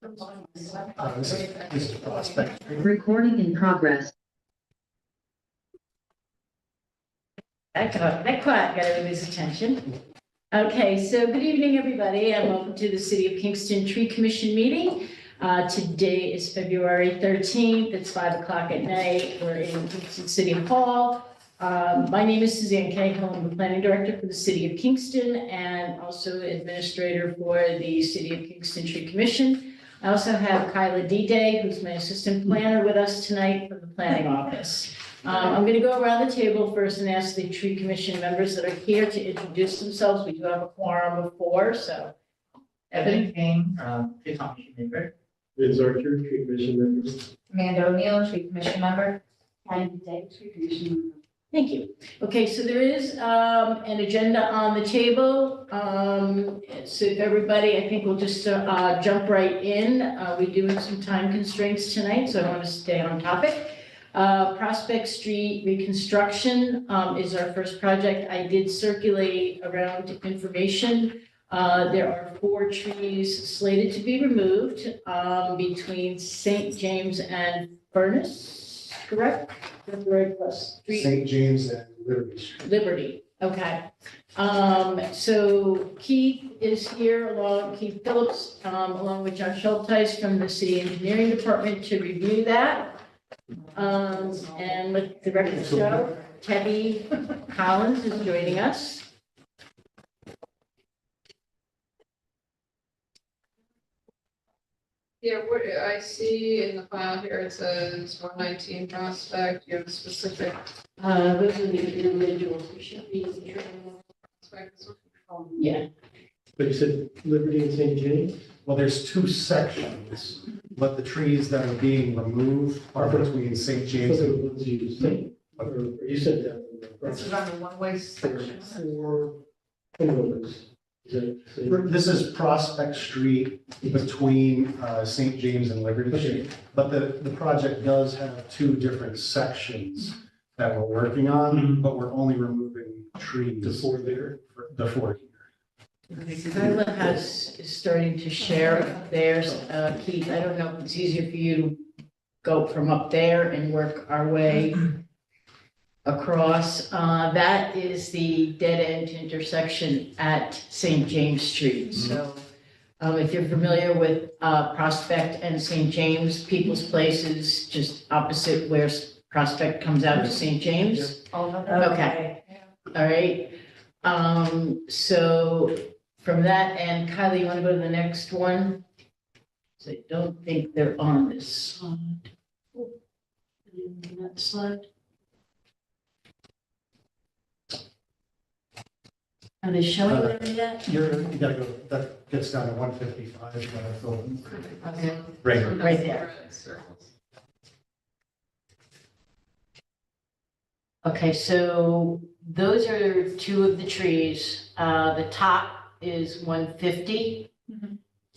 This is Prospect. Recording in progress. That got everybody's attention. Okay, so good evening, everybody, and welcome to the City of Kingston Tree Commission meeting. Today is February 13th. It's 5 o'clock at night. We're in Kingston City Hall. My name is Suzanne Cahill. I'm the planning director for the City of Kingston and also administrator for the City of Kingston Tree Commission. I also have Kyla D-Day, who's my assistant planner, with us tonight from the planning office. I'm going to go around the table first and ask the tree commission members that are here to introduce themselves. We do have a quorum of 4, so. Evan King, tree commission member. Vince Archer, tree commission member. Amanda O'Neill, tree commission member. And today, tree commission member. Thank you. Okay, so there is an agenda on the table. So everybody, I think we'll just jump right in. We do have some time constraints tonight, so I want to stay on topic. Prospect Street reconstruction is our first project. I did circulate around information. There are 4 trees slated to be removed between St. James and Furnace, correct? That's the right plus street. St. James and Liberty Street. Liberty, okay. So Keith is here Keith Phillips, along with John Schulteis from the City Engineering Department to review that. And let the record show, Teddy Collins is joining us. Yeah, what I see in the file here, it says 119 Prospect, you have a specific. Those are the individuals who should be. Prospect. Yeah, But you said Liberty and St. James? Well, there's 2 sections, but the trees that are being removed are between St. James and. The ones you said, or you said that. This is on the one-way section. 4 windows. This is Prospect Street between St. James and Liberty Street. But the project does have 2 different sections that we're working on, but we're only removing trees. The 4 there? The 4 here. Kyla is starting to share theirs. Keith, I don't know if it's easier for you to go from up there and work our way across. That is the dead end intersection at St. James Street. So if you're familiar with Prospect and St. James, People's Place is just opposite where Prospect comes out to St. James. Okay. All right. So from that end, Kylie, you want to go to the next one? So I don't think they're on this slide. Oh, that slide. Are they showing there yet? You gotta go, that gets down to 155. Okay. Right. Right there. Okay, so those are 2 of the trees. The top is 150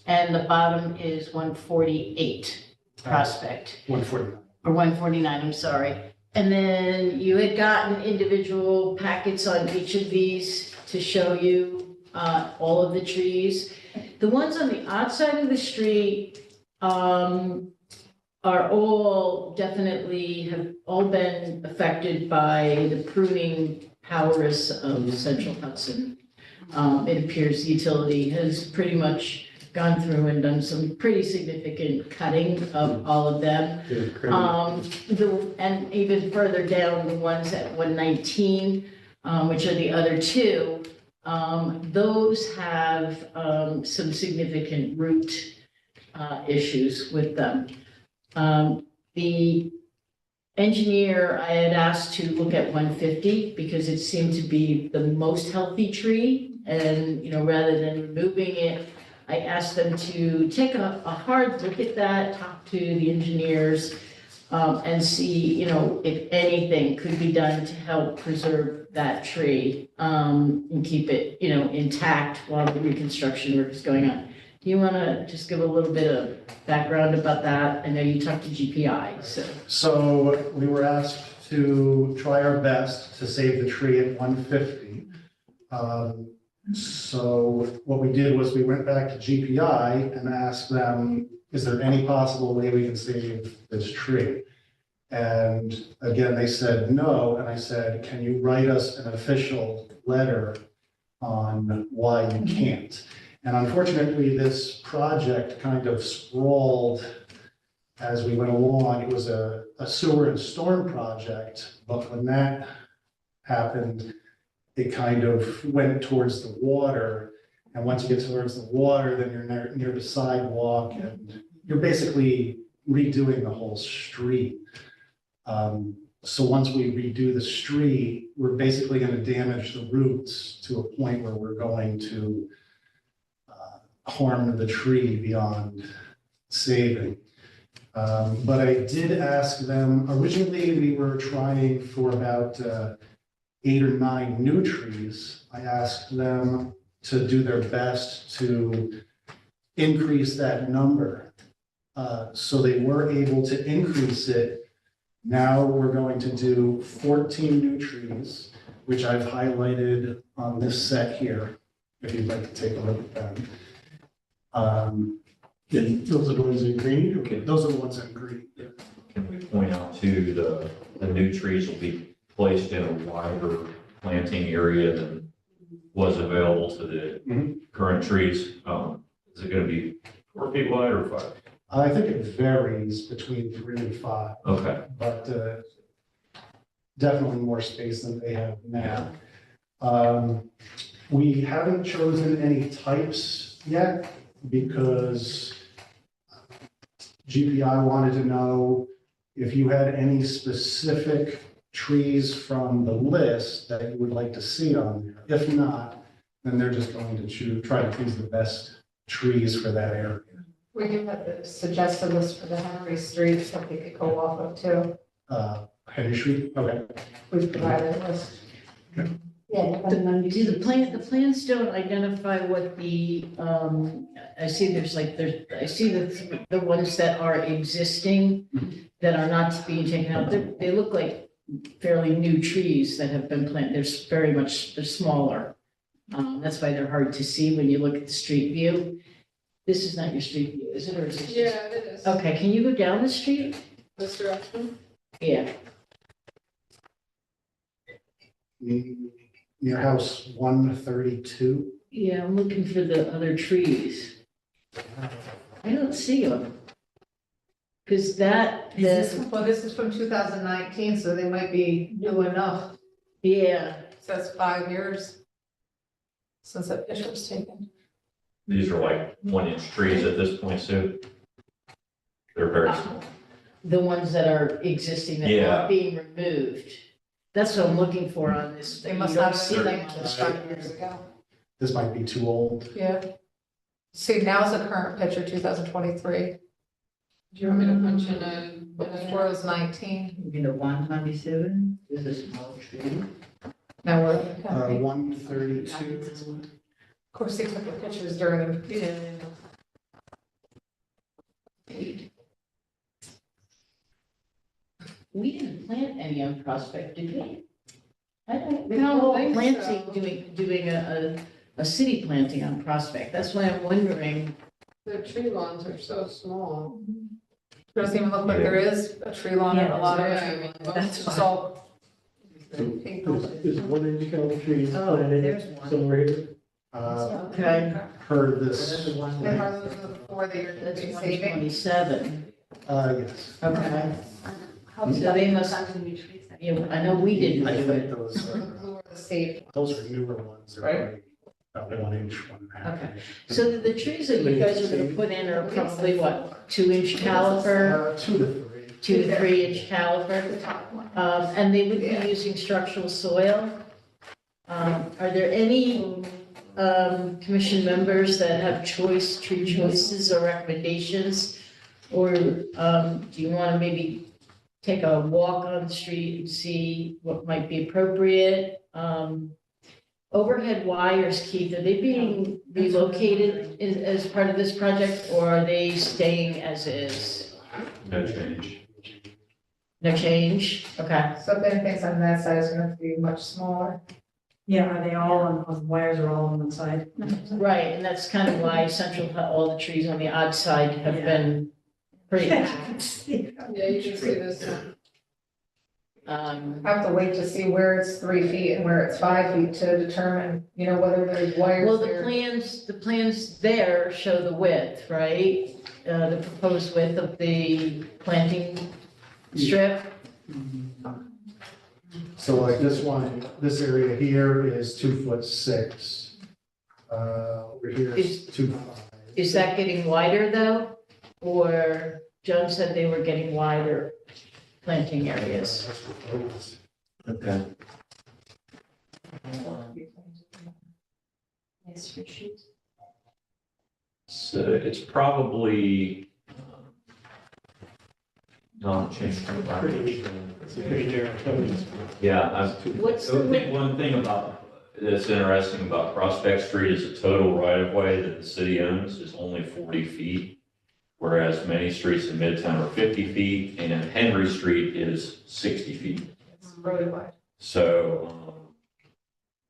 and the bottom is 148 Prospect. 149. Or 149, I'm sorry. And then you had gotten individual packets on each of these to show you all of the trees. The ones on the outside of the street are all definitely have all been affected by the pruning powers of Central Hudson. It appears the utility has pretty much gone through and done some pretty significant cutting of all of them. And even further down, the ones at 119, which are the other 2, those have some significant root issues with them. The engineer, I had asked to look at 150 because it seemed to be the most healthy tree. And, rather than removing it, I asked them to take a hard look at that, talk to the engineers, and see, if anything could be done to help preserve that tree, and keep it, intact while the reconstruction work is going on. Do you want to just give a little bit of background about that? I know you talked to GPI, so. So we were asked to try our best to save the tree at 150. So what we did was we went back to GPI and asked them, is there any possible way we can save this tree? And again, they said no, and I said, can you write us an official letter on why you can't? And unfortunately, this project kind of sprawled as we went along. It was a sewer and storm project, but when that happened, it kind of went towards the water. And once you get towards the water, then you're near the sidewalk, and you're basically redoing the whole street. So once we redo the street, we're basically going to damage the roots to a point where we're going to harm the tree beyond saving. But I did ask them, originally we were trying for about 8 or 9 new trees. I asked them to do their best to increase that number. So they were able to increase it. Now we're going to do 14 new trees, which I've highlighted on this set here, if you'd like to take a look at them. And those are the ones in green? Okay. Those are the ones in green. Can we point out too, the new trees will be placed in a wider planting area than was available to the Mhm. current trees? Is it gonna be 4 feet wide or 5? I think it varies between 3 and 5, Okay, but definitely more space than they have now. We haven't chosen any types yet because GPI wanted to know if you had any specific trees from the list that you would like to see on there. If not, then they're just going to try to choose the best trees for that area. We do have the suggested list for the Henry Street that they could go off of too. Henry Street, okay. We've provided a list. Yeah. Do the plans don't identify what I see I see the ones that are existing that are not being taken out. They look like fairly new trees that have been planted. They're smaller. That's why they're hard to see when you look at the street view. This is not your street view, is it, or is it? Yeah, it is. Okay, can you go down the street? This direction? Yeah. Your house 132? Yeah, I'm looking for the other trees. I don't see them. Because This is from 2019, so they might be new enough. yeah, Says 5 years since that picture was taken. these are like 1-inch trees at this point, Sue. They're very small. the ones that are existing that Yeah. aren't being removed. That's what I'm looking for on this. They must You don't not see have them them on the 5 street. years ago. This might be too old. Yeah. See, now's the current picture, 2023. Do you want me to punch in But before it was 19. You know, 127, this is small tree. Now we're, Uh, of 132. course, they took the pictures during the. We didn't plant any on Prospect, did we? I don't I don't recall think planting, so. doing a city planting on Prospect. That's why I'm wondering. The tree lawns are so small. Doesn't even look like there is a tree lawn in a lot of Yeah, it. that's It's all pink. Is 1-inch caliber trees Oh, planted there's one. somewhere here? Okay. Heard this, That's the one. And are those the 4 that you're That's saving? 127. yes. Okay. So they must, yeah, I know we didn't I do think it. those are, Blue are the safe. those are newer ones. They're Right. probably about 1 inch, 1.5 Okay. inch. So the trees that you guys are gonna put in are probably what, 2-inch caliper, 2 to 3. 2 to 3-inch caliper? The top one. And they would be Yeah. using structural soil. Are there any commission members that have tree choices or recommendations? Or do you want to maybe take a walk on the street and see what might be appropriate? Overhead wires, Keith, are they being relocated as part of this project, or are they staying as is? No change. No change? Okay. So if anything's on that side, it's gonna have to be much smaller. Yeah, are they all on wires are all on one side? Right, and that's kind of why Central, all the trees on the odd side have been pretty. Yeah, you can see this. I have to wait to see where it's 3 feet and where it's 5 feet to determine, whether there's wires Well, the there. plans there show the width, right? The proposed width of the planting strip. So like this one, this area here is 2'6". Over here is 2'5". Is that getting wider though? Or Joan said they were getting wider planting areas? That's proposed. Okay. So it's probably not changed. Yeah, What's I the think width? one thing that's interesting about Prospect Street is the total right of way that the city owns is only 40 feet. Whereas many streets in Midtown are 50 feet and Henry Street is 60 feet. It's really wide. So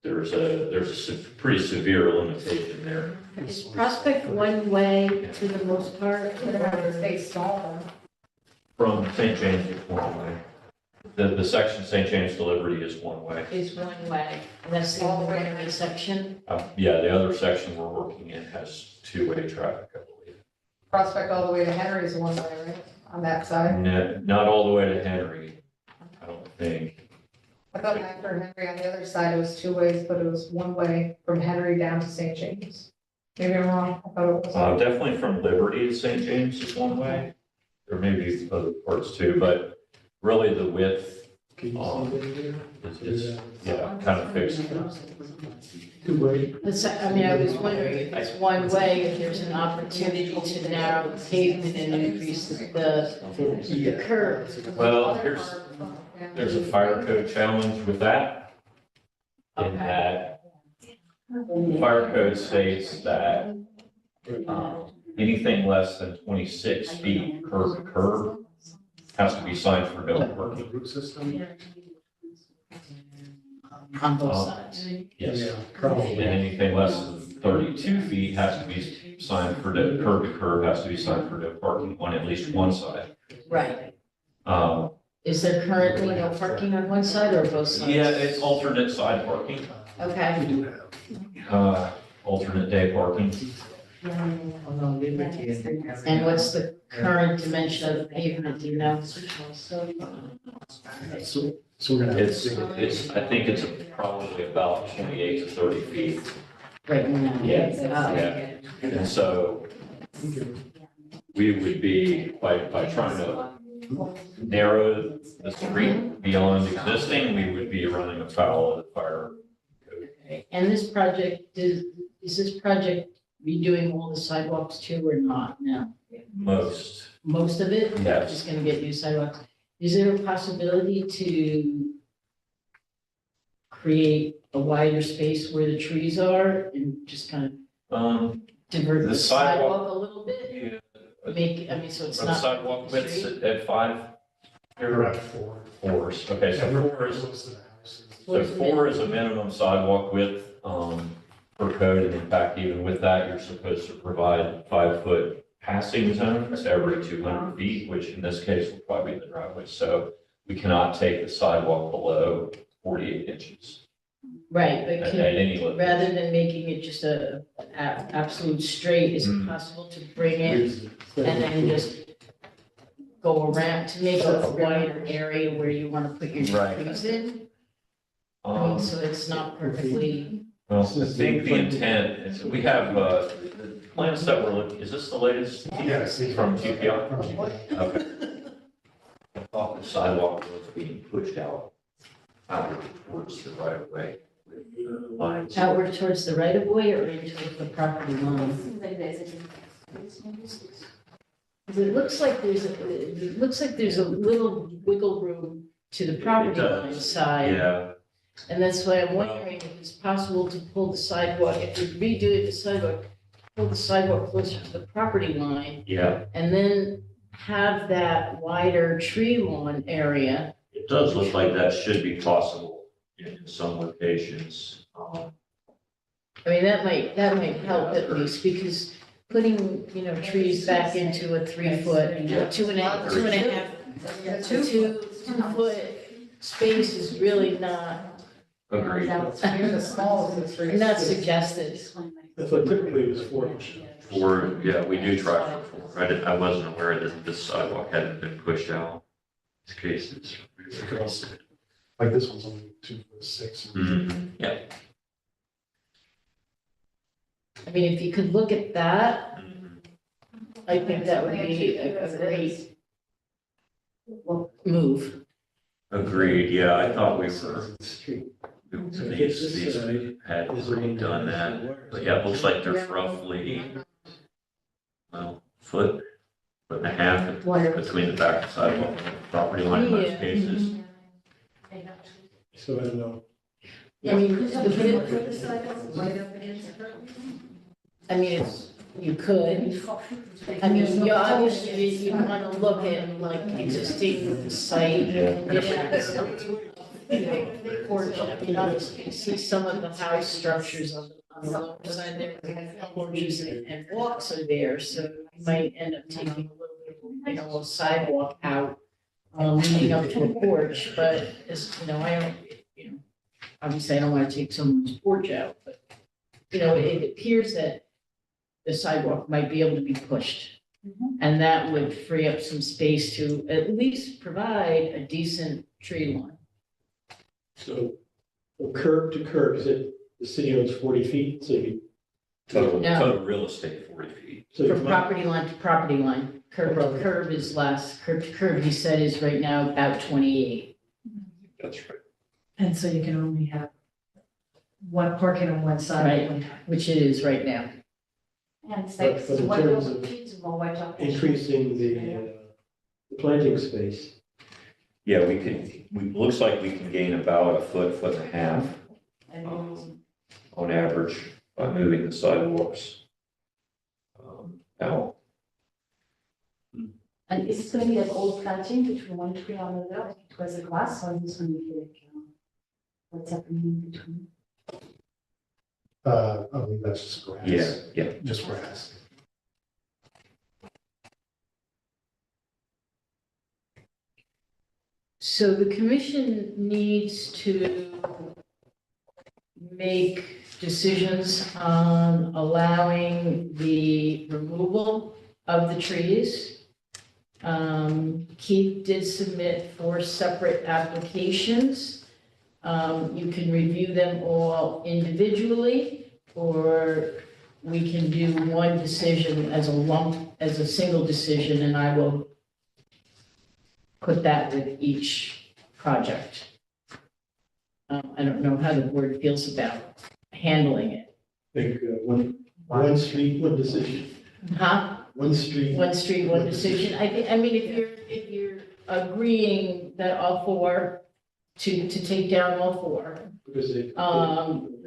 there's a pretty severe limitation there. Is Prospect one way for the most part? We're gonna have to stay small From St. James is one way. The section St. James to Liberty is one way. Is one way, and that's the only one-way section? Yeah, the other section we're working in has two-way traffic, I believe. Prospect all the way to Henry is one way, right? On that side. No, not all the way to Henry, I don't think. I thought after Henry on the other side, it was 2 ways, but it was 1 way from Henry down to St. James. Maybe I'm wrong. I thought it was. Definitely from Liberty to St. James is one way. There may be other parts too, but really the width Can you see is kind of fixed. Two-way. I was wondering if it's one way, if there's an opportunity to narrow the pavement and increase the curve. Well, there's a fire code challenge with that. In that fire code states that anything less than 26 feet curb to curb has to be signed for no parking. Root system? On both sides. Yes. Yeah, And probably. anything less than 32 feet has to be signed for no, curb to curb has to be signed for no parking on at least one side. Right. Um, Is there currently no parking on one side or both sides? Yeah, it's alternate side parking, Okay. We do have. alternate day parking. And what's the current dimension of the pavement, do you know? So we're gonna have. It's, I think it's probably about 28 to 30 feet. Right now? Yeah. Oh. Yeah. And so we would be, by trying to narrow the street beyond existing, we would be running afoul of the fire code. Okay. And this project, is this project redoing all the sidewalks too or not? No. Most, Most of it? Yes. Just gonna get new sidewalks. Is there a possibility to create a wider space where the trees are and just kind of divert The the sidewalk- sidewalk a little bit? Make, so it's the not. sidewalk widths at 5? We're at 4. 4s, okay, so 4 is, Close to the houses. so 4 is a minimum sidewalk width, per code, and in fact, even with that, you're supposed to provide 5-foot passing zones every 200 feet, which in this case will probably be the driveway, so we cannot take the sidewalk below 48 inches Right, but at can, any location. rather than making it just a absolute straight, is it possible to bring it and then just go around to make a wider area where you want to put your Right. trees in? I mean, so it's not perfectly, Well, I think the intent is, we have, the plans that we're looking, is this the latest? Yes. From GPI? Okay. I thought the sidewalk was being pushed out towards the right of way. Lines. outward towards the right of way or into the property line? Because it looks like there's a little wiggle room to the property line does. side. Yeah, And that's why I'm wondering if it's possible to pull the sidewalk, if you're redoing the sidewalk, pull the sidewalk closer to the property line yeah, and then have that wider tree lawn area. it does look like that should be possible. in some locations. I mean, that might help at least, because putting, you know, trees back into a 3 foot, you know, 2.5, 2 foot space is really not, Agreed. You're the smallest of the three. not suggested. That's what typically was for. Or, yeah, we do try for 4. I wasn't aware that this sidewalk hadn't been pushed out. These cases. Like this one's only 2'6". Mhm. Yeah. I mean, if you could look at that, Mhm. I think that would be a great move. Agreed, yeah, I thought we were, Street. we had already done that, but yeah, it looks like there's roughly, well, foot and a half between the back and sidewalk and the property line in most Yeah. cases. So I don't know. I mean, it's, you could, I mean, you obviously, you want to look at like existing site. Porch, I mean, obviously, you see some of the house structures on the lower side there, porches and walks are there, so you might end up taking a little bit, you know, a sidewalk out, leading up to a porch, but as, you know, I don't, you know, obviously, I don't want to take someone's porch out, but, you know, it appears that the sidewalk might be able to be pushed. And that would free up some space to at least provide a decent tree line. So from curb to curb, is it, the city owns 40 feet, so you. Total, No. total real estate 40 feet. So you From might- property line to property line, curb to curb is less, curb to curb, he said, is right now about 28. That's right. And so you can only have one parking on one side. Right. Which it is right now. But in terms of increasing the planting space, Yeah, looks like we can gain about a foot and a half, on average, by moving the sidewalks out. And is it going to be like old planting between one tree and another? It was a grass or is going to be like, what's happening in between? I believe that's just grass. Yeah. Just grass. So the commission needs to make decisions on allowing the removal of the trees. Keith did submit 4 separate applications. You can review them all individually, or we can do one decision as a lump, as a single decision, and I will put that with each project. I don't know how the board feels about handling it. I think one street, one decision, Huh? one street. One street, one decision. I mean, if you're agreeing that all 4, to take down all 4, Because they.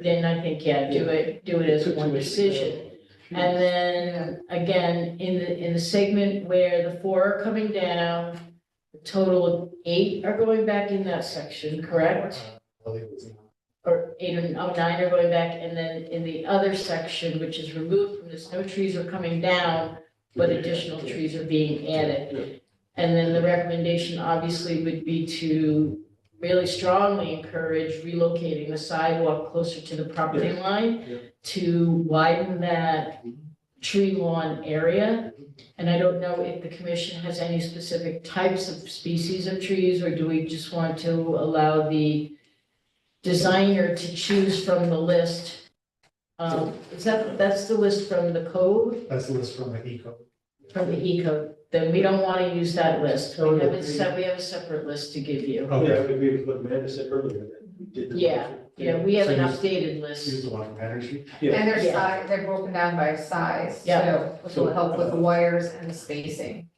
then I think, yeah, do it as one decision. And then, again, in the segment where the 4 are coming down, a total of 8 are going back in that section, correct? I believe it's not. Or 8 or 9 are going back, and then in the other section, which is removed from this, no trees are coming down, but additional trees are being added. And then the recommendation obviously would be to really strongly encourage relocating the sidewalk closer to the property line to widen that tree lawn area. And I don't know if the commission has any specific types of species of trees, or do we just want to allow the designer to choose from the list? That's the list from the code, That's the list from the eco. from the E-code, then we don't want to use that list. We have a separate list to give you. Yeah, I would agree with what Amanda said earlier, that we did. Yeah, we have an So use- updated Use list. the one from Energy. Yeah. And their Yeah. size, they're broken down by size too, Yeah. which will help with the wires and the spacing.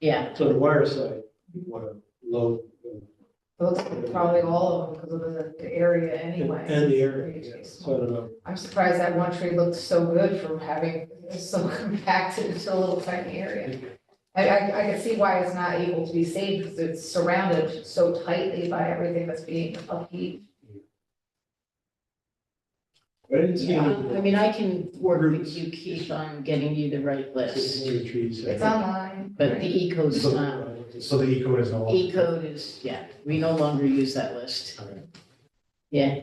Yeah, So the wire side, you want to load. It looks like probably all of them because of the area anyway. And the area, It's yeah. pretty So I small. don't know. I'm surprised that one tree looked so good for having it so compacted into a little tiny area. I can see why it's not able to be saved because it's surrounded so tightly by everything that's being upheaved. I didn't see Yeah, any. I mean, I can work with you, Keith, on getting you the right list, Any trees. It's online. but the E-code's not. So the E-code is no longer. E-code is, yeah, we no longer use that list. Okay. Yeah,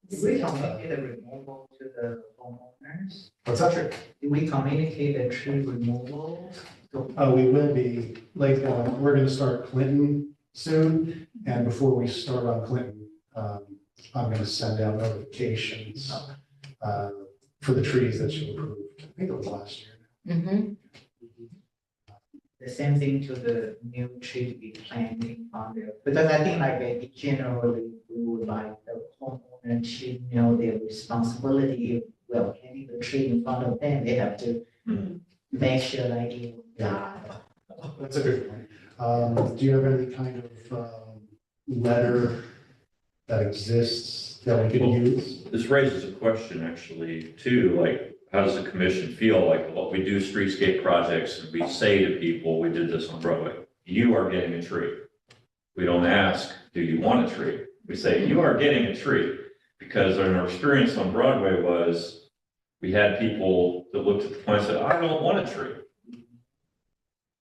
Did we communicate the removal to the homeowners? What's that true? Did we communicate the tree removal? We will be, like, we're gonna start Clinton soon, and before we start on Clinton, I'm gonna send out notifications for the trees that you approved. I think it was last year. mm-hmm, The same thing to the new tree to be planting on there, because I think like generally we would like the homeowner to know their responsibility. Well, planting the tree in front of them, they have to make sure like you. That's a good point. Do you have any kind of letter that exists that we could Well, use? This raises a question actually too, like, how does the commission feel like what we do streetscape projects and we say to people, we did this on Broadway, you are getting a tree. We don't ask, do you want a tree? We say, you are getting a tree. Because our experience on Broadway was, we had people that looked at the plan and said, I don't want a tree.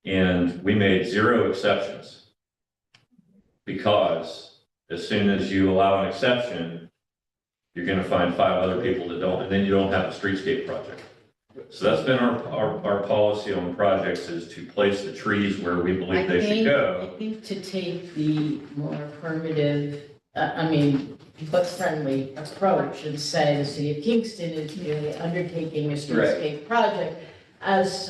And we made 0 exceptions. Because as soon as you allow an exception, you're gonna find 5 other people that don't, and then you don't have a streetscape project. So that's been our policy on projects, is to place the trees where we believe they should go. I think to take the more affirmative, but friendly approach and say the city of Kingston is really undertaking a streetscape project. As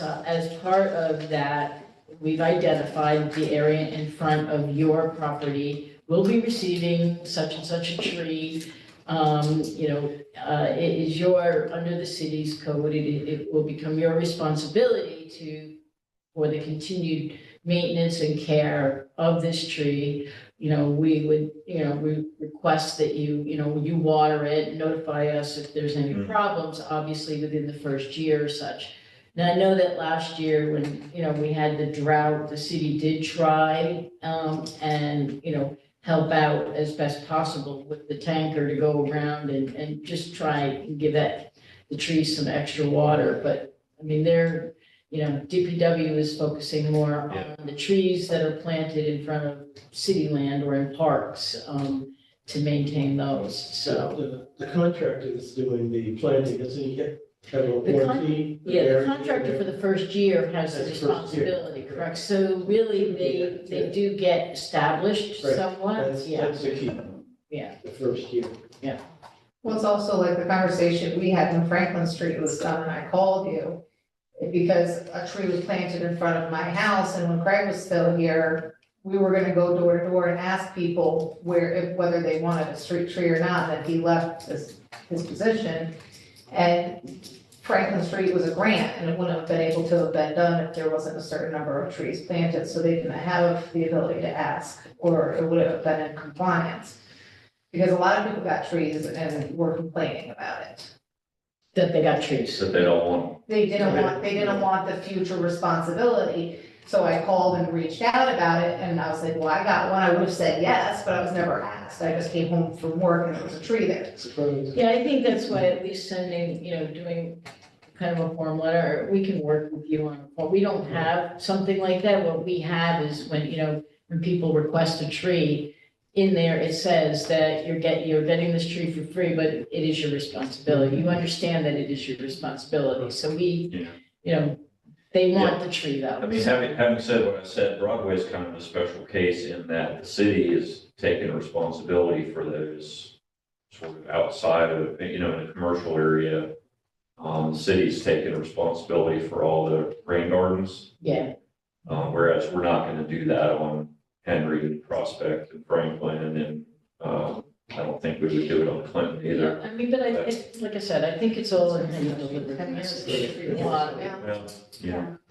part of that, we've identified the area in front of your property will be receiving such and such a tree. It is under the city's code, it will become your responsibility for the continued maintenance and care of this tree. We would, we request that you water it, notify us if there's any problems, obviously within the first year or such. Now, I know that last year when, we had the drought, the city did try, and, help out as best possible with the tanker to go around and just try and give the trees some extra water. But, DPW is focusing more on the trees that are planted in front of city land or in parks, to maintain those, so. The contractor that's doing the planting, doesn't he have a The warranty? The contractor for the first year has the That's the first year. responsibility, correct? So really, they do get established Right. somewhat, That's the key. Yeah. The first year. Well, it's also like the conversation we had when Franklin Street was done, and I called you because a tree was planted in front of my house, and when Craig was still here, we were gonna go door to door and ask people whether they wanted a street tree or not, and he left his position. And Franklin Street was a grant, and it wouldn't have been able to have been done if there wasn't a certain number of trees planted, so they didn't have the ability to ask, or it would have been in compliance. Because a lot of people got trees and were complaining about it. That they got trees. That they don't want. They didn't want the future responsibility, so I called and reached out about it, and I was like, well, I got one, I would have said yes, but I was never asked, I just came home from work and there was a tree there. Surprise. Yeah, I think that's why at least sending, doing kind of a form letter, we can work with you on, or we don't have something like that. What we have is when, when people request a tree, in there, it says that you're getting this tree for free, but it is your responsibility. You understand that it is your responsibility. So we, they want the tree though. Having said what I said, Broadway is kind of a special case in that the city is taking responsibility for those sort of outside of, in a commercial area. The city's taking responsibility for all the rain gardens. Yeah. Whereas we're not going to do that on Henry, Prospect, and Franklin, and I don't think we would do it on Clinton either. But like I said, I think it's all in the deliberateness. Well,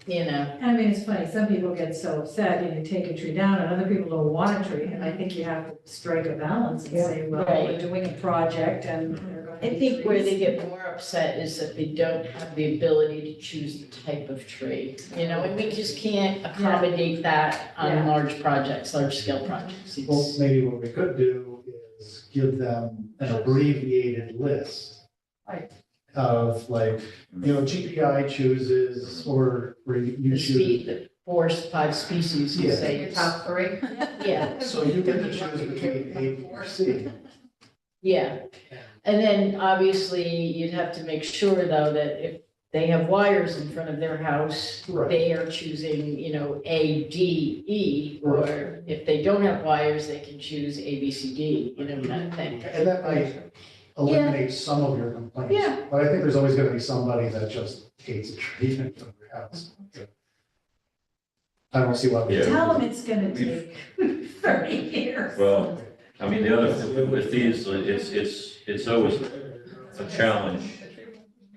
It's funny, some people get so upset and you take a tree down and other people don't want a tree. And I think you have to strike a balance and say, well, we're Right. doing a project and there are going to I be think where they trees. get more upset is that they don't have the ability to choose the type of tree, and we just can't accommodate that on Yeah. large projects, large scale projects. Well, It's- maybe what we could do is give them an abbreviated list of like, GPI chooses or you The choose. the 5 species, you Yeah. say. Your top three. Yeah, So you get to choose between A, B, or C. yeah. And then obviously you'd have to make sure though that if they have wires in front of their house, Right. they are choosing, A, D, E. Or if they don't have wires, they can choose A, B, C, D, kind of thing. And that might eliminate some of your complaints. Yeah. But I think there's always gonna be somebody that just hates a tree in front of their house. I don't see why. Yeah. Tell them it's gonna take 30 years. Well, I mean, the other thing with these, it's always a challenge.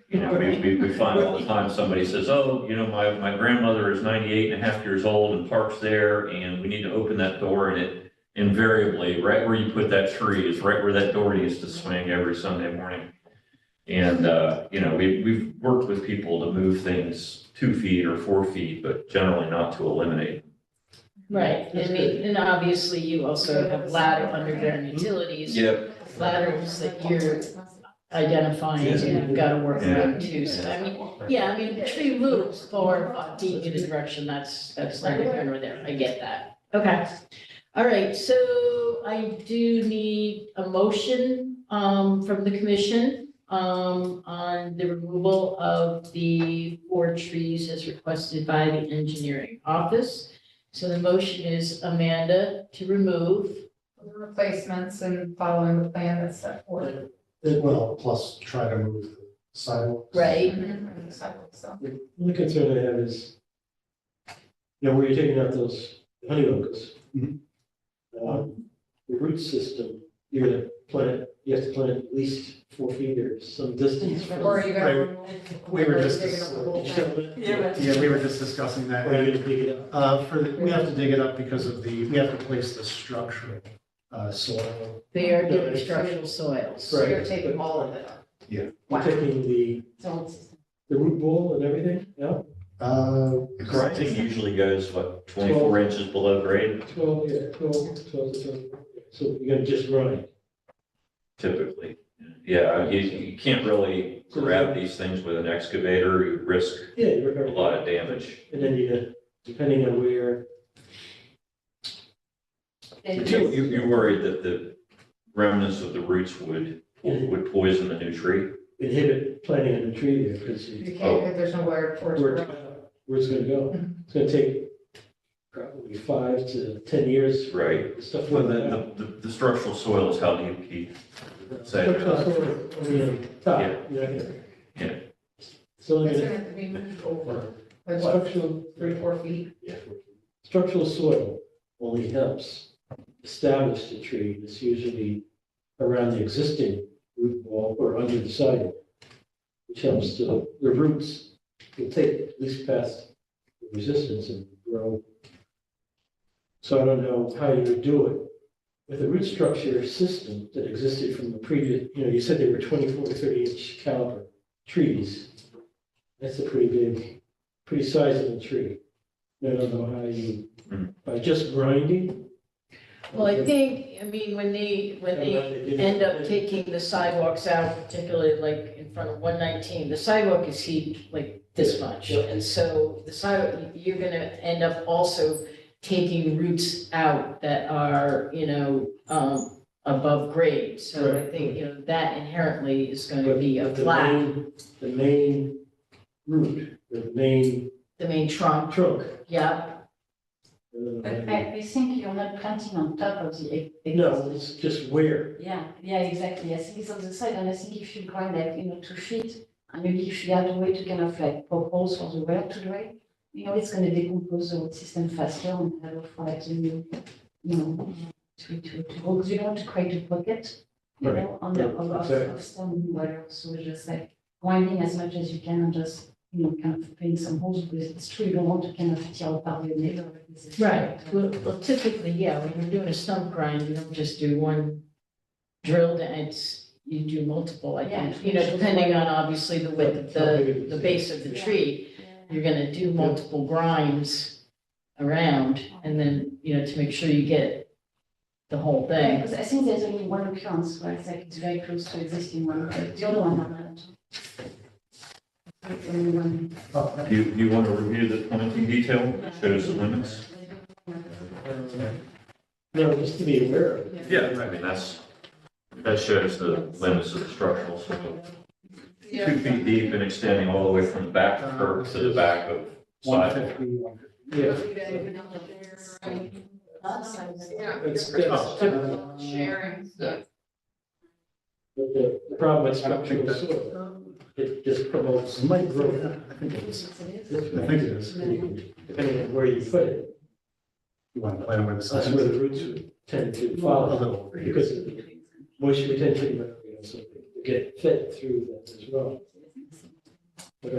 We find all the time, somebody says, oh, my grandmother is 98 and a half years old and parks there, and we need to open that door, and it invariably, right where you put that tree is right where that door used to swing every Sunday morning. And, we've worked with people to move things 2 feet or 4 feet, but generally not to eliminate. Right, and obviously you also have ladder underground utilities. Yep. Ladders that you're identifying and you've got to work around too. So the tree moves far, 5 feet in a direction, that's neither here nor there. I get that. Okay. All right, so I do need a motion from the commission on the removal of the 4 trees as requested by the engineering office. So the motion is Amanda to remove. The replacements and following the plan that's set forth. Well, plus try to move the sidewalks. Right. And the sidewalk stuff. The only concern I have is, where you're taking out those honey locust. Mhm. The root system, you're gonna plant, you have to plant at least 4 feet or some distance. from- Or are you gonna Right. remove? We were just- digging up the whole You thing? still plant- Yeah, we were just discussing that. Or are you gonna dig it up? We have to dig it up because we have to place the structural, soil. They are doing structural soils. So you're taking all of it up? Yeah. You're taking the root ball and everything, yeah? Grinding usually goes, 24 inches below grade 12 to 12. So you're gonna just grind. typically. Yeah, you can't really grab these things with an excavator, you risk Yeah, a lot of damage. And then you're gonna, depending on where, You're worried that the remnants of the roots would poison the new tree? inhibit planting a new tree there, because You can't, because there's nowhere for it to where it's, grow. where it's gonna go. It's gonna take probably 5 to 10 years. for Right. Stuff Well, like that. the structural soil is how deep, Keith? Say. Structural soil on the top, Yeah. you're not gonna. Yeah. So It's you're gonna gonna, have to be moved over, like what, structural, 3-4 feet? structural soil only helps establish the tree. It's usually around the existing root ball or under the sidewalk, which helps the roots will take at least past the resistance and grow. So I don't know how you would do it. With the root structure system that existed from the previous, you said they were 24 to 30 inch caliber trees. That's a pretty sizable tree. I don't know how you, by just grinding. Well, I think, when they end up taking the sidewalks out, particularly like in front of 119, the sidewalk is heaped like this much. And so the sidewalk, you're gonna end up also taking roots out that are, above grade. So I think, that inherently is gonna be a But the flat, The main root, the main the main trunk, trunk. yeah. But I think you're not planting on top of the. No, it's just where. Yeah, exactly. I think it's on the side, and I think if you grind like, 2 feet, and maybe if you add a way to kind of like poke holes for the well to dry, it's gonna decompose the root system faster and have like the new, to grow, because you don't want to create a pocket, Right. on the, Yeah, exactly. of stone water, so just like grinding as much as you can and just, kind of putting some holes, because it's true, you don't want to kind of tear apart your nail. Right, well, typically, yeah, when you're doing a stump grind, you don't just do one drill, you do multiple, I think. Depending on obviously the width of the base of the tree, you're gonna do multiple grinds around, and then, to make sure you get the whole thing. Because I think there's only one occurrence where it's like it's very close to existing one, but the other one are not. Like, only one. Do you want to review the planting detail that shows the limits? No, just to be aware of it. Yeah, I mean, that shows the limits of the structural soil. 2 feet deep and extending all the way from the back of curb to the back of sidewalk. 150, Yeah. Yeah. That's typical. Sharing stuff. But the problem with structural soil, it just promotes It might grow, growth. I think it is. This I think it is. Depending on where you put it, You want to plant where the that's sun where the is. roots would tend to A follow. little over here. Because of the moisture retention, you know, so they get fed through that as well. But,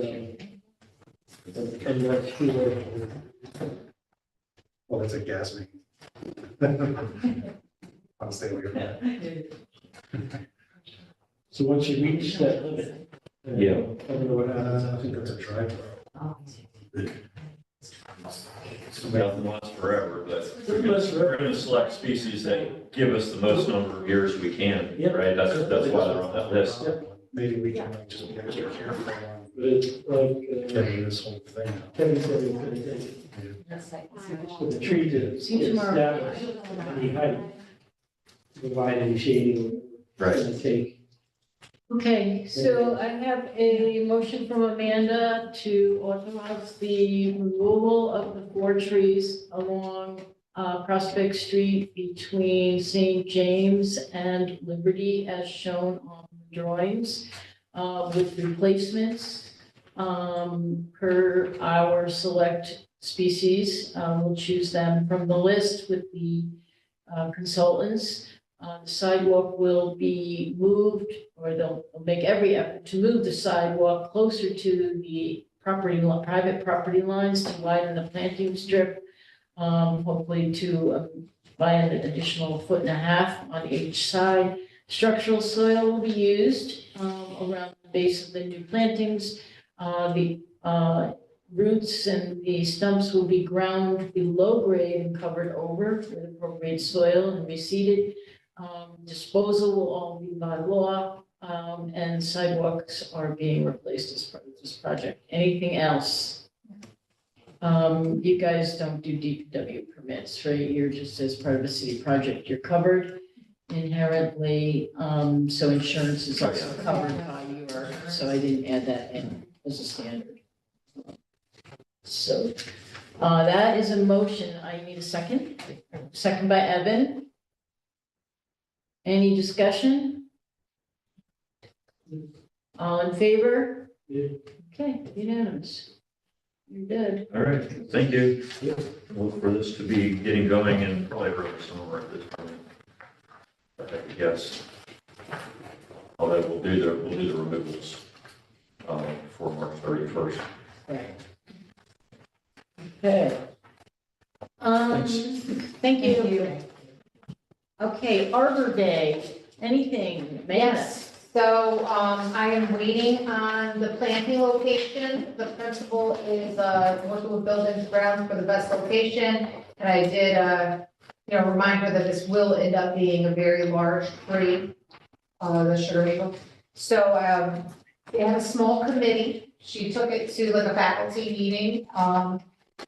and that's where, Well, that's a gas main. I'll stay away from that. so once you reach that limit. Yeah. I don't know what happens. I think that's a driveway. Nothing lasts forever, but Nothing lasts forever. we're going to select species that give us the most number of years we can, Yeah. right? That's why they're on that list. Maybe we can like, just be extra careful on But it's like, getting this whole thing out. Kevin said, it was gonna take That's like. for the tree to See you get tomorrow. established, any height, provide any shading. Right. It's gonna take. Okay, so I have a motion from Amanda to authorize the removal of the 4 trees along Prospect Street between St. James and Liberty as shown on the drawings, with replacements per our select species. We'll choose them from the list with the consultants. The sidewalk will be moved, or they'll make every effort to move the sidewalk closer to the private property lines to widen the planting strip, hopefully to by an additional 1.5 feet on each side. Structural soil will be used around the base of the new plantings. The roots and the stumps will be ground below grade and covered over with appropriate soil and reseeded. Disposal will all be by law, and sidewalks are being replaced as part of this project. Anything else? You guys don't do DPW permits, right? You're just as part of a city project, you're covered inherently, so insurance is also covered by your, so I didn't add that in as a standard. So, that is a motion. I need a second. Second by Evan. Any discussion? All in favor? Yeah. Okay, unanimous. You're good. All right, thank you. Look for this to be getting going and probably early summer at this point. Yes. Although we'll do the removals for March 31st. Right. Okay. Thank you. Okay, Arbor Day, anything, Amanda? Yes, so, I am waiting on the planting location. The principal is, working with Buildings and Grounds for the best location. And I did, remind her that this will end up being a very large tree, the sugar maple. So, they had a small committee. She took it to like a faculty meeting,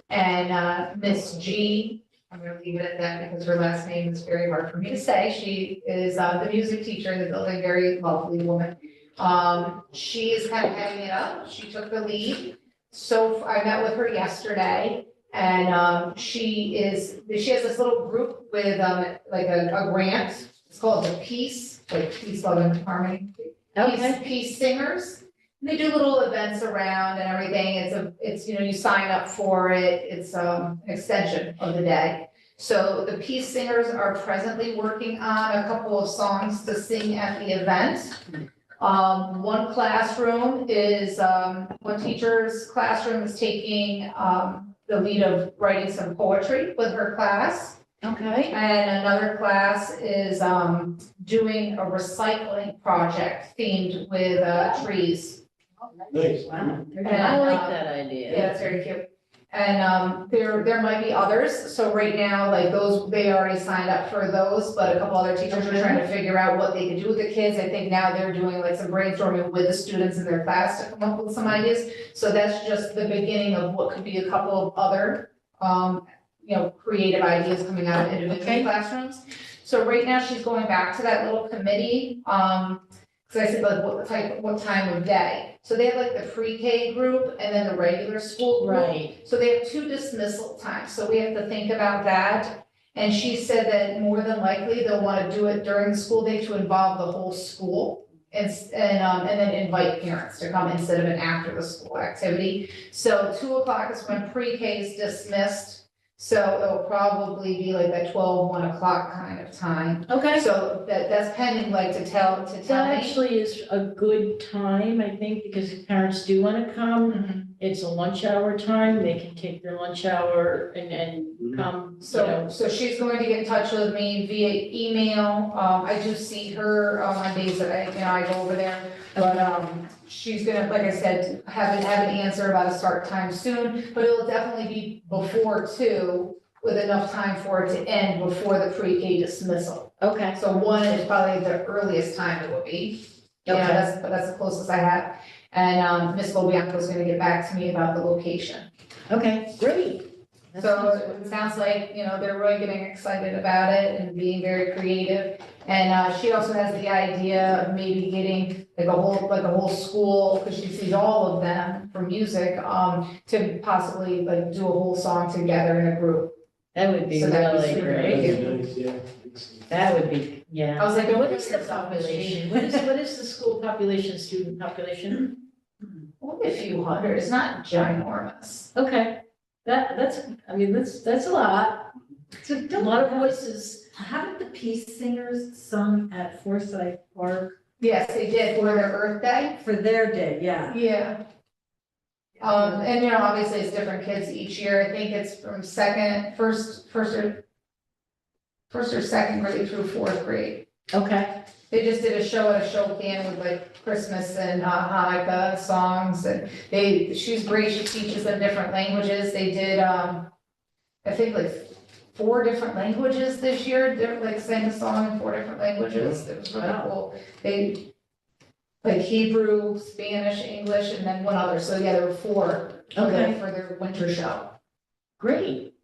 and Miss G, I'm gonna leave it at that because her last name is very hard for me to say. She is the music teacher in the building, very lovely woman. She is kind of heading it up. She took the lead. So I met with her yesterday and she has this little group with like a grant. It's called the Peace, like Peace, Love and Harmony. Peace Singers. They do little events around and everything. It's, you sign up for it. It's an extension of the day. So the Peace Singers are presently working on a couple of songs to sing at the event. One teacher's classroom is taking, the lead of writing some poetry with her class. Okay. And another class is, doing a recycling project themed with, trees. Nice. Wow, I like that idea. Yeah, it's very cute. And there might be others, so right now, like those, they already signed up for those, but a couple other teachers are trying to figure out what they can do with the kids. I think now they're doing like some brainstorming with the students in their class to come up with some ideas. So that's just the beginning of what could be a couple of other, creative ideas coming out of individual Okay. classrooms. So right now, she's going back to that little committee, because I said like what time of day. So they have like the pre-K group and then the regular school group. Right, So they have 2 dismissal times, so we have to think about that. And she said that more than likely, they'll wanna do it during the school day to involve the whole school. And then invite parents to come instead of an after the school activity. So 2:00 is when pre-K is dismissed. So it'll probably be like that 1:00 kind of time. okay. So that's pending, like to tell That me. actually is a good time, I think, because if parents do want to come, Mhm. it's a lunch hour time, they can take their lunch hour and come, you know. So she's going to get in touch with me via email. I do see her on days that I go over there. But, she's gonna, like I said, have an answer about a start time soon, but it'll definitely be before 2 with enough time for it to end before the pre-K dismissal. Okay, So 1 is probably the earliest time it will be. Yeah, okay, that's the closest I have. And, Ms. Lobianco's gonna get back to me about the location. okay, great. That So sounds it sounds like, they're really getting excited about it and being very creative. And she also has the idea of maybe getting like a whole school, because she sees all of them for music, to possibly like do a whole song together in a group. That would be So that'd be really super great. That'd be nice, yeah. That would be, yeah. I was like, What is the population? What is the school population, student population? Only a few hundred, it's not ginormous. Okay, that's a lot. So A don't, lot of voices. haven't the Peace Singers sung at Forsyth Park Yes, they did for their Earth Day. for their day? Yeah. Yeah. And obviously it's different kids each year. I think it's from first or second grade through 4th grade. Okay, They just did a show at a show can with like Christmas and Hanukkah songs, and she's great, she teaches them different languages. They did, I think like 4 different languages this year. They're like sang a song in 4 different languages. It was really cool. They, like Hebrew, Spanish, English, and then 1 other. So yeah, there were 4 Okay. for their winter show. great.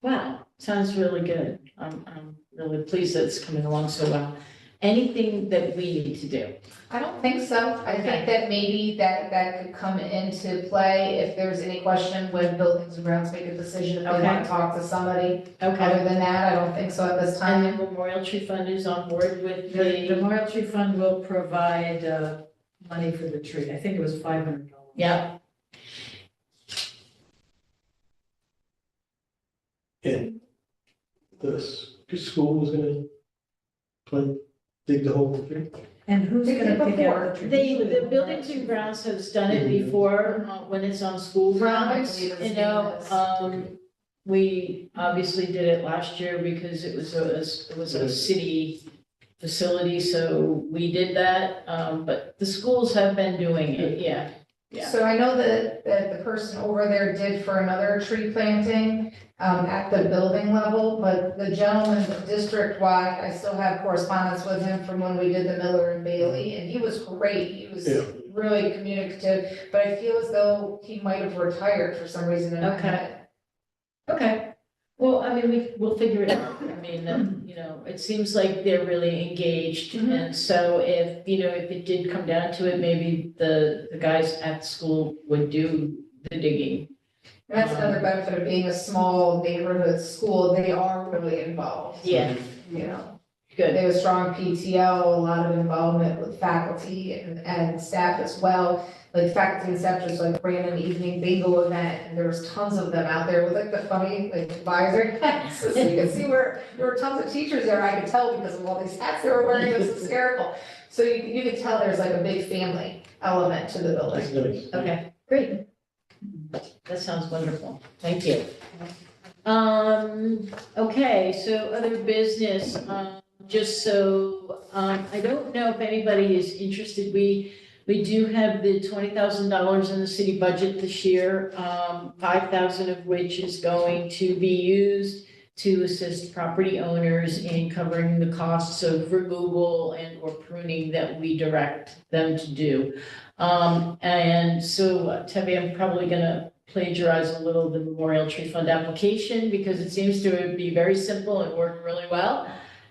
Wow, sounds really good. I'm really pleased that it's coming along so well. Anything that we need to do? I don't think so. I Okay. think that maybe that could come into play if there's any question when buildings and grounds make a decision, if they Okay. want to talk to somebody. Okay. Other than that, I don't think so at this And the time. Memorial Tree Fund is on board with The the, Memorial Tree Fund will provide money for the tree. I think it was $500. yeah, And the school was gonna dig the hole for tree? And who's They gonna did pick before. out the tree? the Buildings and Grounds has done it before, when it's on school grounds, believe it's you know, famous. we obviously did it last year because it was a city facility, so we did that, but the schools have been doing it, yeah. Yeah. So I know that the person over there did for another tree planting at the building level, but the gentleman district-wide, I still have correspondence with him from when we did the Miller and Bailey, and he was great. He was Yeah. really communicative, but I feel as though he might have retired for some reason in my Okay. head. Okay, well, I mean, we'll figure it out, I mean, you know, it seems like they're really engaged, Mhm. and so if it did come down to it, maybe the guys at school would do the digging. And that's another benefit of being a small neighborhood school, they are really involved, Yeah, you know. good, They have a strong PTO, a lot of involvement with faculty and staff as well. Like faculty and staff just like ran an evening bingo event, and there was tons of them out there with like the funny like visor hats. So you can see where there were tons of teachers there, I could tell because of all these hats they were wearing, it was hysterical. So you could tell there's like a big family element to the That's building. nice. okay, great. That sounds wonderful, thank you. Okay, so other business, just so, I don't know if anybody is interested, we We do have the $20,000 in the city budget this year, 5,000 of which is going to be used to assist property owners in covering the costs of removal and or pruning that we direct them to do. And so, Tevi, I'm probably gonna plagiarize a little the Memorial Tree Fund application because it seems to be very simple and work really well.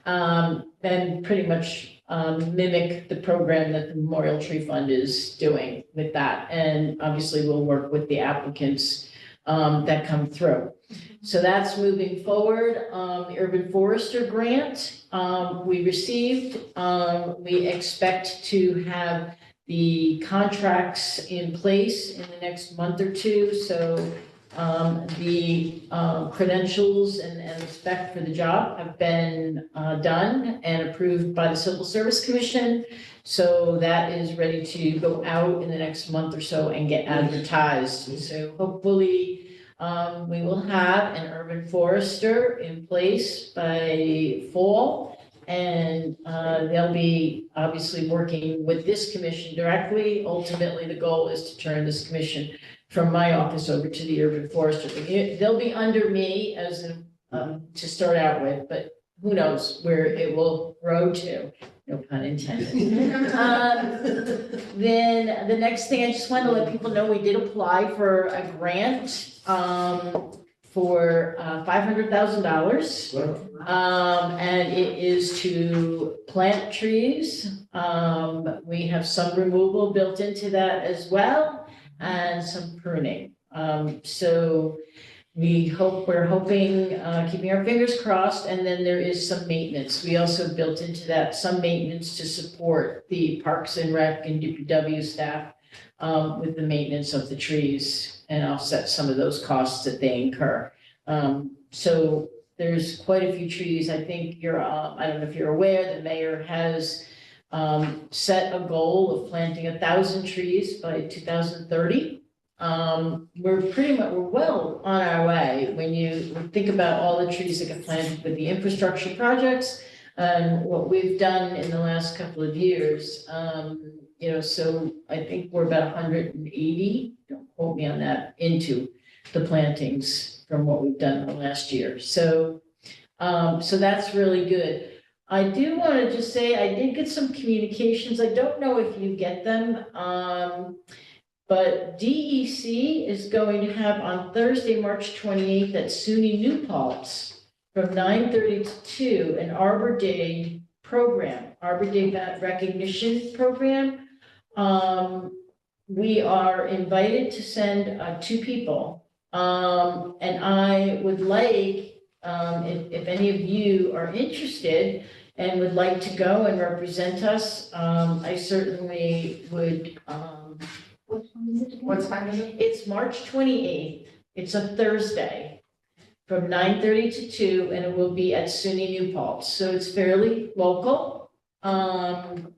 And pretty much mimic the program that the Memorial Tree Fund is doing with that. And obviously we'll work with the applicants that come through. So that's moving forward. The Urban Forester grant we received. We expect to have the contracts in place in the next month or two. So the credentials and the spec for the job have been done and approved by the Civil Service Commission. So that is ready to go out in the next month or so and get advertised. So hopefully we will have an urban forester in place by fall. And they'll be obviously working with this commission directly. Ultimately, the goal is to turn this commission from my office over to the urban forester. They'll be under me as to start out with, but who knows where it will grow to, no pun intended. Then the next thing, I just want to let people know, we did apply for a grant for $500,000. And it is to plant trees. We have some removal built into that as well, and some pruning. So we're hoping, keeping our fingers crossed, and then there is some maintenance. We also built into that some maintenance to support the Parks and Rec and DPW staff with the maintenance of the trees and offset some of those costs that they incur. So there's quite a few trees. I think I don't know if you're aware, the mayor has set a goal of planting 1,000 trees by 2030. We're well on our way when you think about all the trees that get planted with the infrastructure projects and what we've done in the last couple of years. So I think we're about 180, don't quote me on that, into the plantings from what we've done in the last year. So that's really good. I do want to just say, I did get some communications. I don't know if you get them. But DEC is going to have on Thursday, March 28th at SUNY New Paltz from 9:30 to 2, an Arbor Day program, Arbor Day recognition program. We are invited to send 2 people. And I would like, if any of you are interested and would like to go and represent us, I certainly would. What time is it again? What time is it? It's March 28th. It's a Thursday from 9:30 to 2, and it will be at SUNY New Paltz. So it's fairly local. And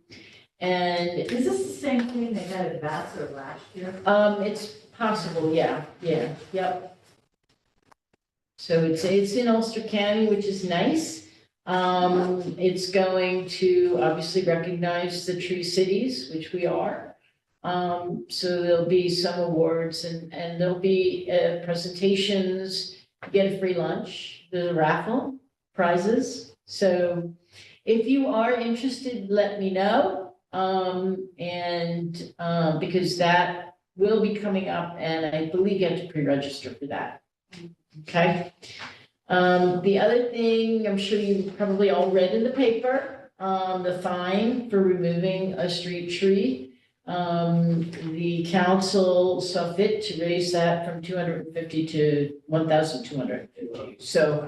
Is this the same thing they had at Vassar last year? it's possible, yeah, yep. So it's in Ulster County, which is nice. It's going to obviously recognize the Tree Cities, which we are. So there'll be some awards and there'll be presentations, you get a free lunch, there's a raffle, prizes. So if you are interested, let me know. Because that will be coming up and I believe you have to pre-register for that. Okay. The other thing, I'm sure you probably all read in the paper, the fine for removing a street tree. The council saw fit to raise that from 250 to 1,250. So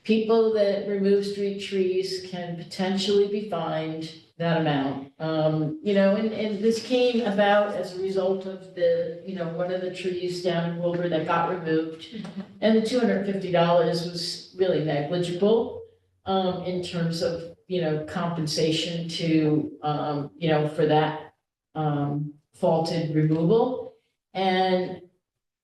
people that remove street trees can potentially be fined that amount. And this came about as a result of one of the trees down in Wilbur that got removed. And the $250 was really negligible, in terms of, compensation to, for that faulted removal. And,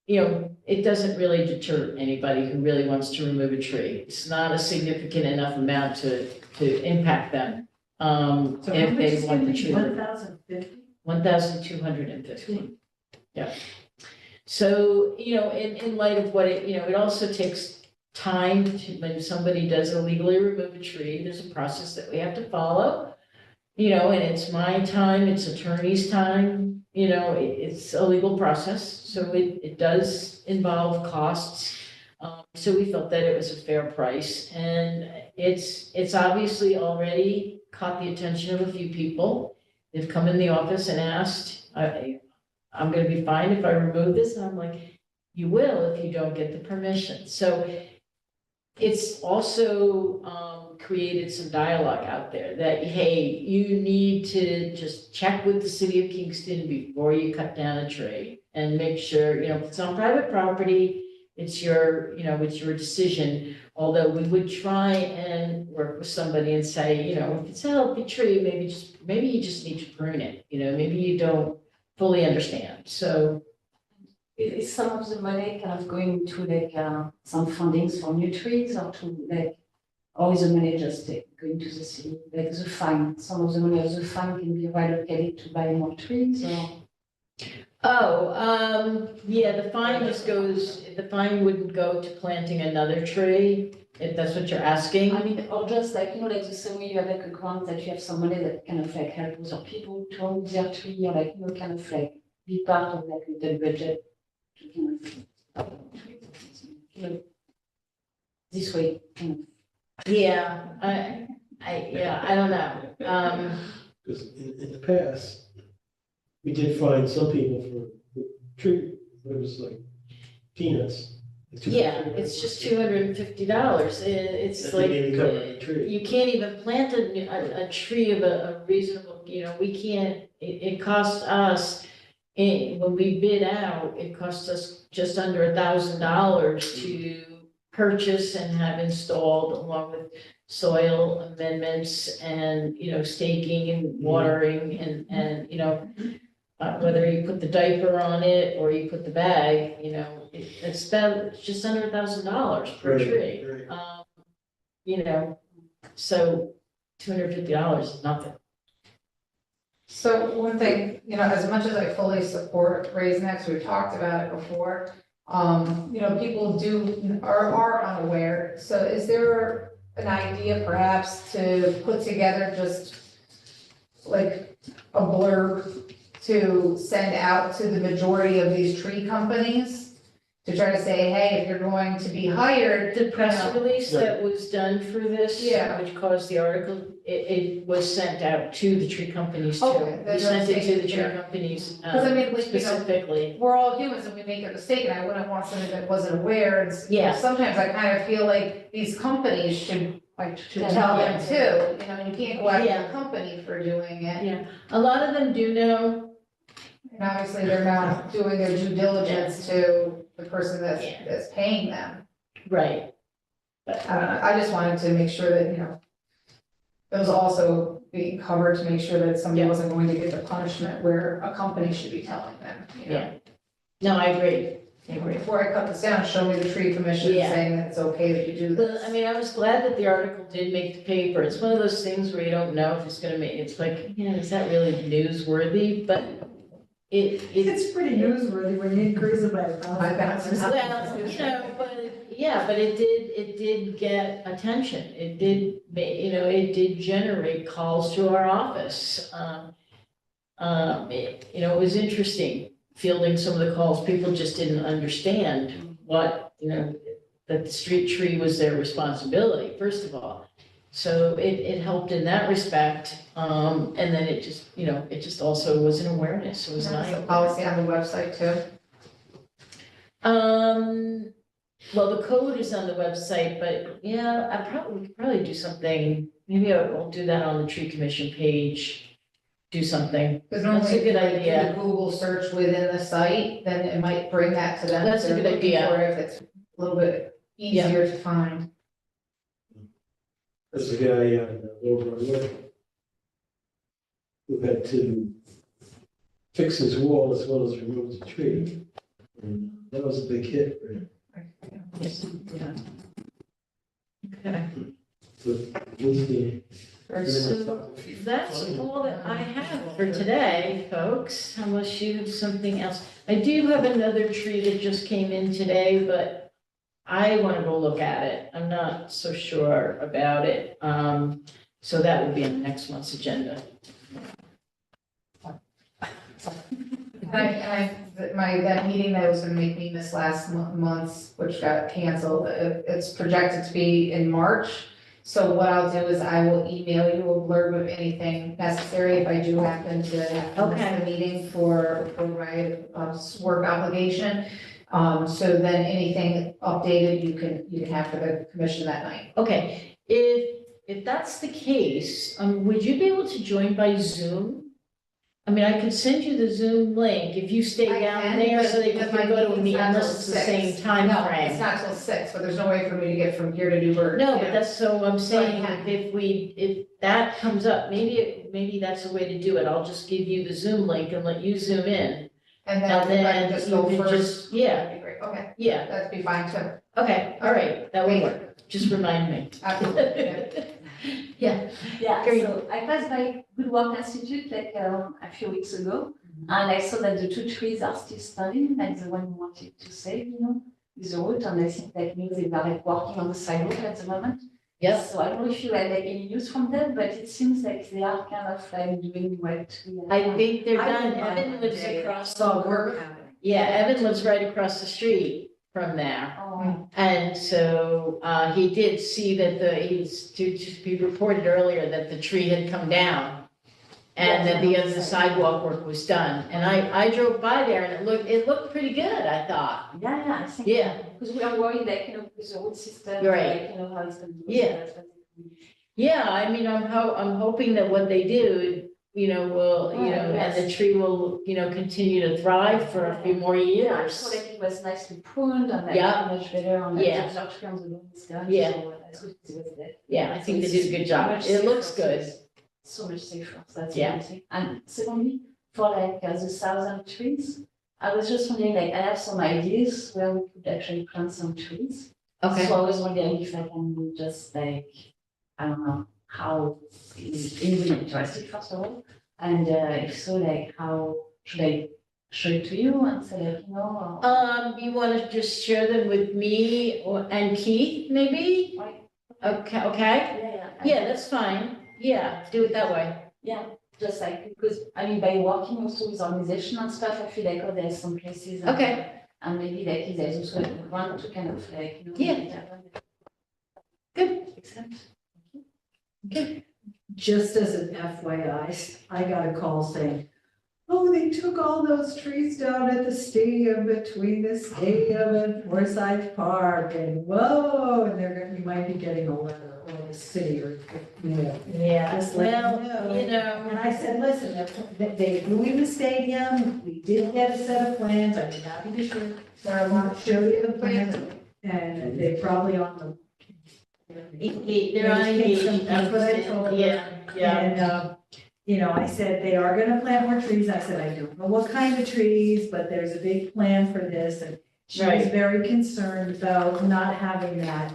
it doesn't really deter anybody who really wants to remove a tree. It's not a significant enough amount to impact them. So how If much they is want the it? tree. 1,050? 1,250. Yeah. So, in light of what it also takes time to, when somebody does illegally remove a tree, there's a process that we have to follow. And it's my time, it's attorney's time, it's a legal process, so it does involve costs. So we felt that it was a fair price, and it's obviously already caught the attention of a few people. They've come in the office and asked, I'm gonna be fine if I remove this, and I'm like, you will if you don't get the permission. So it's also created some dialogue out there that, hey, you need to just check with the city of Kingston before you cut down a tree and make sure, if it's on private property, it's your decision. Although we would try and work with somebody and say, if it's a healthy tree, maybe you just need to prune it, maybe you don't fully understand. So Is some of the money kind of going to some fundings for new trees or to or is the money just going to the city? Like the fine, some of the money of the fine can be reallocated to buy more trees or? Yeah, the fine wouldn't go to planting another tree, if that's what you're asking. I mean, or just like the same way you have a grant that you have some money that kind of help other people to remove their tree or kind of be part of the budget. To kind of, this way, kind of. Yeah, I don't know. Because in the past, we did find some people for tree, but it was like peanuts. Yeah, it's just $250. It's That like, didn't even cover the tree. you can't even plant a tree of a reasonable, we can't, it costs us, when we bid out, it costs us just under $1,000 to purchase and have installed, along with soil amendments and, staking and watering and whether you put the diaper on it or you put the bag, it's just under $1,000 per Right, tree. right. So $250 is nothing. So one thing, as much as I fully support Raise Next, we've talked about it before. People are unaware. So is there an idea perhaps to put together just like a blurb to send out to the majority of these tree companies? To try to say, hey, if you're going to be hired. The press release that was done for this, Yeah. which caused the article, it was sent out to the tree companies too. Okay, We that's sent it to the what I'm tree saying. companies 'Cause I mean, like, specifically. We're all humans and we make a mistake, and I wouldn't want somebody that wasn't aware. And Yeah. sometimes I kind of feel like these companies should To tell them too. You can't go after Yeah. the company for doing it. Yeah, a lot of them do know. And obviously, they're not doing their due diligence to the person Yeah. that's paying them. Right. But I don't know, I just wanted to make sure that, it was also being covered to make sure that somebody Yeah. wasn't going to get the punishment where a company should be telling them, Yeah. No, I agree. I agree. Before I cut this down, show me the tree commission Yeah. saying that it's okay that you do Well, this. I mean, I was glad that the article did make the paper. It's one of those things where you don't know if it's gonna make, it's like, is that really newsworthy? But it's. It's pretty newsworthy when you increase it by $1,000. Well, but it did get attention. It did generate calls to our office. It was interesting fielding some of the calls. People just didn't understand what, that the street tree was their responsibility, first of all. So it helped in that respect. And then it just also was an awareness. It was an That's eye the opener. policy on the website too. Well, the code is on the website, but yeah, we could probably do something. Maybe I'll do that on the tree commission page, do something. Because That's a normally if good you idea. do a Google search within the site, then it might bring that to them. That's a if they're good looking idea. for it, if it's a little bit easier to find. There's a guy on Lower Broadway who had to fix his wall as well as remove the tree. And that was a big hit for him. Yeah. Okay. with the. So that's all that I have for today, folks, unless you have something else. I do have another tree that just came in today, but I want to go look at it. I'm not so sure about it. So that will be on next month's agenda. That meeting that was gonna make me miss last month's, which got canceled, it's projected to be in March. So what I'll do is I will email you a blurb of anything necessary if I do happen to have to miss the meeting for my work obligation. So then anything updated you can have for the commission that night. Okay, if that's the case, would you be able to join by Zoom? I mean, I could send you the Zoom link if you stay I down can, there but so that you because can my go to a meeting's meeting not unless it's till the 6. same time No, frame. it's not till 6, but there's no way for me to get from here to Newburgh. No, but that's, so I'm saying, can. if that comes up, maybe that's a way to do it. I'll just give you the Zoom link and let you zoom in. And then And if I can then just you go can first. just, yeah, That'd be great, okay, yeah, that'd be fine too. okay, all right, that would Thank work. Just remind me. Absolutely, yeah. Yeah, Yeah, Great. so I passed by Good Work Institute like a few weeks ago, and I saw that the 2 trees are still standing, like the one you wanted to save, with the root, and I think that means they are like working on the sidewalk at the moment. Yep. So I don't know if you had like any news from them, but it seems like they are kind of like doing what we are. I think they're I done. went by Evan one lives day, across saw the work work. happening. Yeah, Evan lives right across the street from there. Oh, And so, he did see that he reported earlier that the tree had come down. And that the other sidewalk work was done. And I drove by there and it looked pretty good, I thought. yeah, I think. Yeah. Because we are worried like, with the root system, You're right. like, how it's going to. Yeah. Yeah, I mean, I'm hoping that what they do, will, and the tree will, continue to thrive for a few more Yeah, I years. saw that it was nicely pruned and like Yeah. much better on the Yeah. tree on the lawn is done. Yeah. So that's good to see what's there. Yeah, I think they did a good job. Much It looks safer, good. So much safer, so that's Yeah. one thing. And secondly, for like the 1,000 trees, I was just wondering, like, I have some ideas where we could actually plant some trees. Okay. So I was wondering if I can just like, I don't know, how is anybody interested first of all? And if so, like, how should I show it to you and say, like, or- You wanna just share them with me and Keith, maybe? Right. Okay, Yeah. yeah, that's fine. Yeah, do it that way. Yeah, just like, because, I mean, by working also with organization and stuff, I feel like, there's some places. Okay. And maybe like, if there's also like one to kind of like, Yeah. make it happen. Good. Excellent. Just as an FYI, I got a call saying, oh, they took all those trees down at the stadium, between the stadium and Forsyth Park, and whoa, and we might be getting a letter, or the city, or, Yeah, Just let well, them know. you And know, I said, listen, they moved the stadium, we did get a set of plans, I'm happy to show you the plans, and they're probably on the. they're on engagement. That's what I told her. Yeah. And, I said, they are gonna plant more trees, I said, I don't know what kind of trees, but there's a big plan for this, and she was Right. very concerned about not having that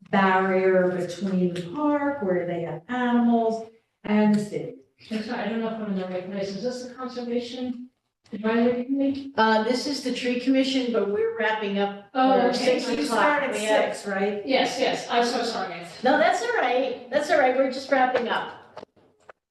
barrier between the park where they have animals and the city. I'm sorry, I don't know if I'm in the right place. Is this the conservation advisory committee? This is the tree commission, but we're wrapping up. Oh, for okay. 6 You o'clock. start at We have- 6, right? Yes, I'm so sorry. No, that's all right. That's all right. We're just wrapping up.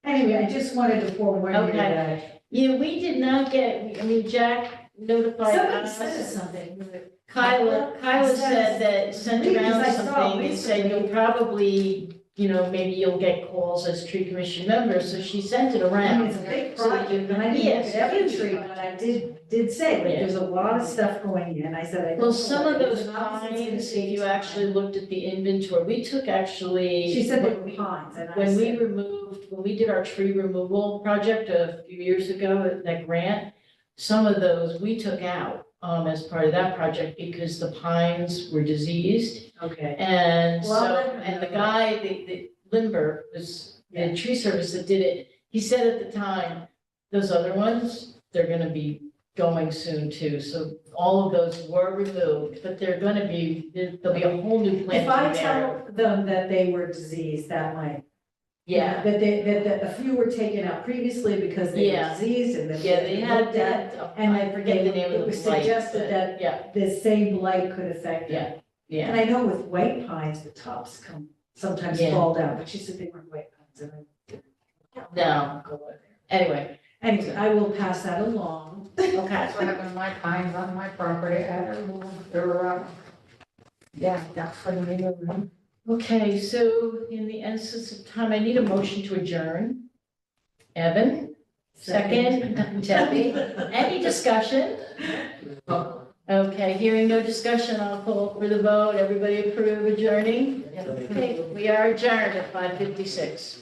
Anyway, I just wanted to forewarn you Okay. that. Yeah, we did not get, Jack notified Somebody sent us us. something. Kyla said that, sent Because around I saw something and said you'll recently- probably, maybe you'll get calls as tree commission members, so she sent it I mean, around. it's a big project, and I didn't Yes, look at every huge tree, but I did say, like, there's a lot of stuff going in, I said, I don't know. Well, some of what it those is, and obviously it's pines, gonna if you take actually looked at the inventory, we took actually. She said they when were we- pines, and I When we said, when we did our tree removal project a few years ago, that grant, some of those we took out as part of that project because the pines were diseased. okay. And Well, so, let her and the know. guy, the Lindbergh was the tree service that did it, he said at the time, those other ones, they're gonna be going soon too. So all of those were removed, but they're gonna be, there'll be a whole new If I planting area. tell them that they were diseased, that might. Yeah, That a few were taken out previously because they were Yeah. diseased and then. yeah, they had looked at, that, and I forget the name it of was the blight, suggested but that- yeah, The same blight could affect them. yeah. And I know with white pines, the tops sometimes Yeah. fall down, but she said they weren't white pines. And No. Anyway, Anyway, I will pass that along. okay. That's what happened to my pines on my property, I had to remove, they were, yeah, definitely. Okay, so in the essence of time, I need a motion to adjourn. Evan, second, Debbie, any discussion? Okay, hearing no discussion, I'll call for the vote. Everybody approve adjourning? Okay, we are adjourned at 5:56.